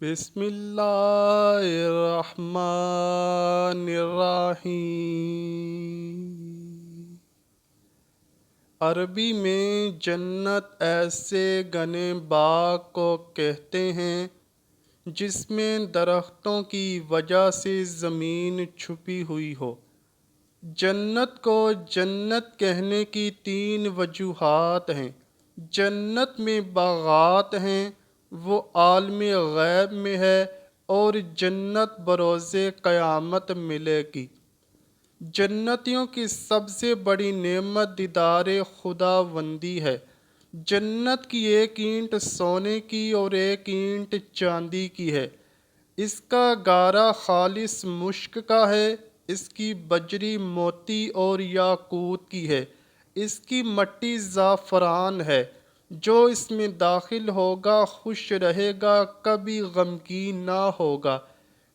بسم اللہ الرحمن الرحیم۔ عربی میں جنت ایسے گھنے باغ کو کہتے ہیں جس میں درختوں کی وجہ سے زمین چھپی ہوئی ہو۔ جنت کو جنت کہنے کی 3 وجوہات ہیں۔ جنت میں باغات ہیں، وہ عالم غیب میں ہے، اور جنت بروز قیامت ملے گی۔ جنتیوں کی سب سے بڑی نعمت دیدار خداوندی ہے۔ جنت کی 1 اینٹ سونے کی اور 1 اینٹ چاندی کی ہے۔ اس کا گارا خالص مشک کا ہے، اس کی بجری موتی اور یاقوت کی ہے، اس کی مٹی زعفران ہے۔ جو اس میں داخل ہوگا خوش رہے گا، کبھی غمگین نہ ہوگا،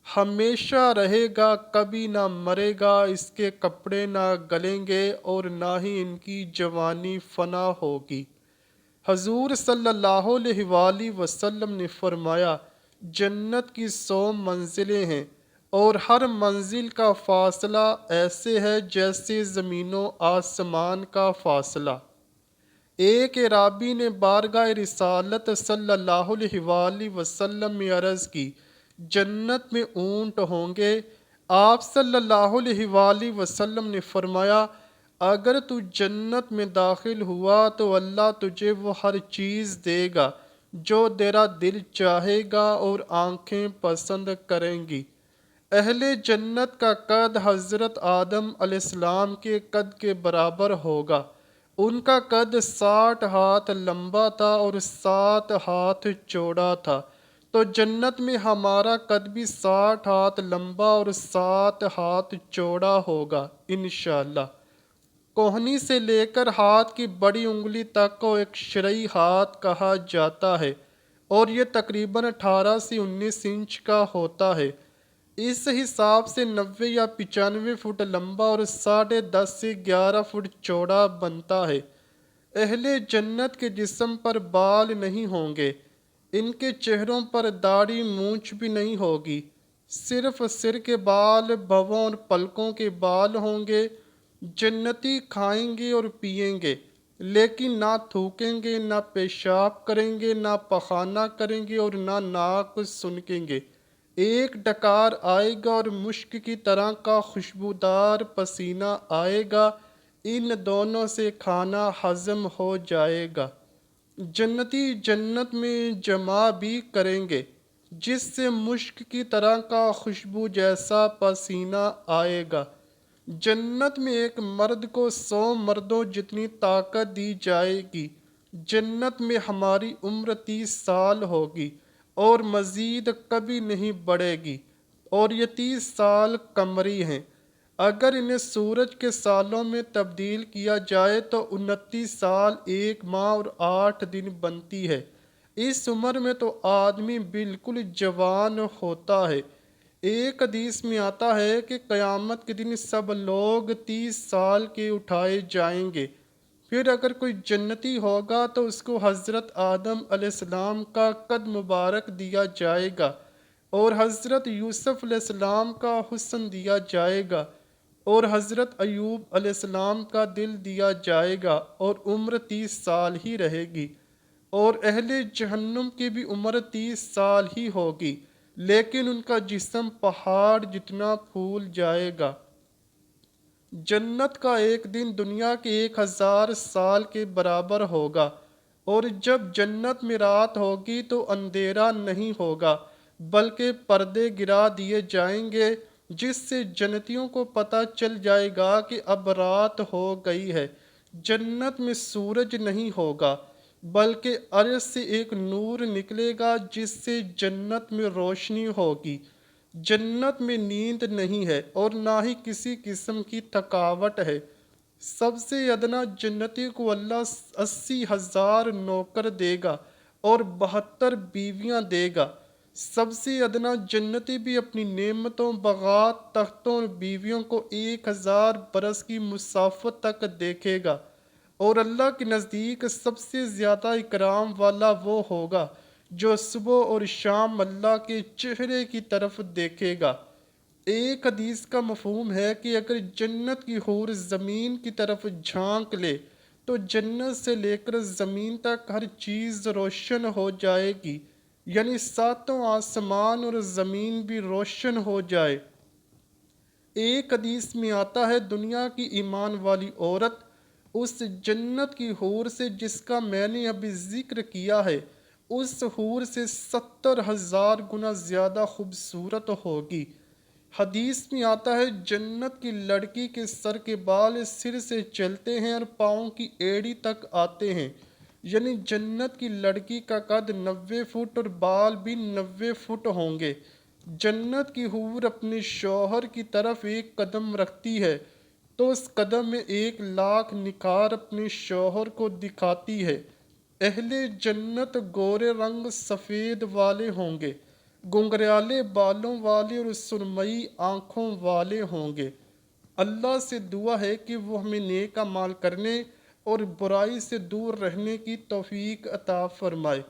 ہمیشہ رہے گا، کبھی نہ مرے گا۔ اس کے کپڑے نہ گلیں گے اور نہ ہی ان کی جوانی فنا ہوگی۔ حضور صلی اللہ علیہ وآلہ وسلم نے فرمایا، جنت کی 100 منزلیں ہیں، اور ہر منزل کا فاصلہ ایسے ہے جیسے زمین و آسمان کا فاصلہ۔ ایک اعرابی نے بارگاہ رسالت صلی اللہ علیہ وآلہ وسلم میں عرض کی، جنت میں اونٹ ہوں گے؟ آپ صلی اللہ علیہ وآلہ وسلم نے فرمایا، اگر تو جنت میں داخل ہوا تو اللہ تجھے وہ ہر چیز دے گا جو تیرا دل چاہے گا اور آنکھیں پسند کریں گی۔ اہل جنت کا قد حضرت آدم علیہ السلام کے قد کے برابر ہوگا۔ ان کا قد 60 ہاتھ لمبا تھا اور 7 ہاتھ چوڑا تھا، تو جنت میں ہمارا قد بھی 60 ہاتھ لمبا اور 7 ہاتھ چوڑا ہوگا انشاءاللہ۔ کوہنی سے لے کر ہاتھ کی بڑی انگلی تک کو ایک شرعی ہاتھ کہا جاتا ہے، اور یہ تقریباً 18 سے 19 انچ کا ہوتا ہے۔ اس حساب سے 90 یا 95 فٹ لمبا اور 10.5 سے 11 فٹ چوڑا بنتا ہے۔ اہل جنت کے جسم پر بال نہیں ہوں گے، ان کے چہروں پر داڑھی مونچھ بھی نہیں ہوگی، صرف سر کے بال، بھووں اور پلکوں کے بال ہوں گے۔ جنتی کھائیں گے اور پیئیں گے، لیکن نہ تھوکیں گے، نہ پیشاب کریں گے، نہ پخانہ کریں گے اور نہ ناک سنکیں گے۔ ایک ڈکار آئے گا اور مشک کی طرح کا خوشبودار پسینہ آئے گا، ان دونوں سے کھانا ہضم ہو جائے گا۔ جنتی جنت میں جمع بھی کریں گے، جس سے مشک کی طرح کا خوشبو جیسا پسینہ آئے گا۔ جنت میں ایک مرد کو 100 مردوں جتنی طاقت دی جائے گی۔ جنت میں ہماری عمر 30 سال ہوگی اور مزید کبھی نہیں بڑھے گی، اور یہ 30 سال قمری ہیں۔ اگر انہیں سورج کے سالوں میں تبدیل کیا جائے تو 29 سال 1 ماہ اور 8 دن بنتی ہے۔ اس عمر میں تو آدمی بالکل جوان ہوتا ہے۔ ایک حدیث میں آتا ہے کہ قیامت کے دن سب لوگ 30 سال کے اٹھائے جائیں گے۔ پھر اگر کوئی جنتی ہوگا تو اس کو حضرت آدم علیہ السلام کا قد مبارک دیا جائے گا، اور حضرت یوسف علیہ السلام کا حسن دیا جائے گا، اور حضرت ایوب علیہ السلام کا دل دیا جائے گا، اور عمر 30 سال ہی رہے گی۔ اور اہل جہنم کی بھی عمر 30 سال ہی ہوگی، لیکن ان کا جسم پہاڑ جتنا پھول جائے گا۔ جنت کا ایک دن دنیا کے 1000 سال کے برابر ہوگا، اور جب جنت میں رات ہوگی تو اندھیرا نہیں ہوگا، بلکہ پردے گرا دیے جائیں گے، جس سے جنتیوں کو پتہ چل جائے گا کہ اب رات ہو گئی ہے۔ جنت میں سورج نہیں ہوگا، بلکہ عرش سے ایک نور نکلے گا جس سے جنت میں روشنی ہوگی۔ جنت میں نیند نہیں ہے اور نہ ہی کسی قسم کی تھکاوٹ ہے۔ سب سے ادنا جنتی کو اللہ 80,000 نوکر دے گا اور 72 بیویاں دے گا۔ سب سے ادنا جنتی بھی اپنی نعمتوں، باغات، تختوں اور بیویوں کو 1000 برس کی مسافت تک دیکھے گا، اور اللہ کے نزدیک سب سے زیادہ اکرام والا وہ ہوگا جو صبح اور شام اللہ کے چہرے کی طرف دیکھے گا۔ ایک حدیث کا مفہوم ہے کہ اگر جنت کی حور زمین کی طرف جھانک لے تو جنت سے لے کر زمین تک ہر چیز روشن ہو جائے گی، یعنی ساتوں آسمان اور زمین بھی روشن ہو جائے۔ ایک حدیث میں آتا ہے دنیا کی ایمان والی عورت اس جنت کی حور سے جس کا میں نے ابھی ذکر کیا ہے، اس حور سے 70,000 گنا زیادہ خوبصورت ہوگی۔ حدیث میں آتا ہے جنت کی لڑکی کے سر کے بال سر سے چلتے ہیں اور پاؤں کی ایڑی تک آتے ہیں، یعنی جنت کی لڑکی کا قد 90 فٹ اور بال بھی 90 فٹ ہوں گے۔ جنت کی حور اپنے شوہر کی طرف ایک قدم رکھتی ہے تو اس قدم میں 1,00,000 نکھار اپنے شوہر کو دکھاتی ہے۔ اہل جنت گورے رنگ سفید والے ہوں گے، گنگریالے بالوں والے اور سرمئی آنکھوں والے ہوں گے۔ اللہ سے دعا ہے کہ وہ ہمیں نیک اعمال کرنے اور برائی سے دور رہنے کی توفیق عطا فرمائے،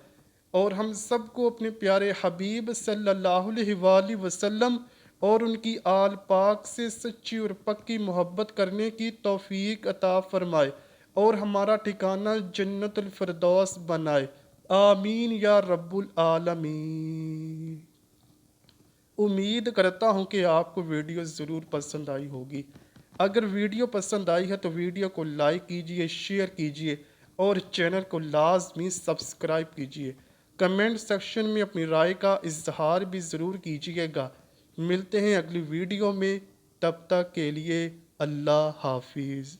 اور ہم سب کو اپنے پیارے حبیب صلی اللہ علیہ وآلہ وسلم اور ان کی آل پاک سے سچی اور پکی محبت کرنے کی توفیق عطا فرمائے، اور ہمارا ٹھکانہ جنت الفردوس بنائے۔ آمین یا رب العالمین۔ امید کرتا ہوں کہ آپ کو ویڈیو ضرور پسند آئی ہوگی۔ اگر ویڈیو پسند آئی ہے تو ویڈیو کو لائک کیجئے، شیئر کیجئے اور چینل کو لازمی سبسکرائب کیجئے۔ کمنٹ سیکشن میں اپنی رائے کا اظہار بھی ضرور کیجئے گا۔ ملتے ہیں اگلی ویڈیو میں، تب تک کے لیے اللہ حافظ۔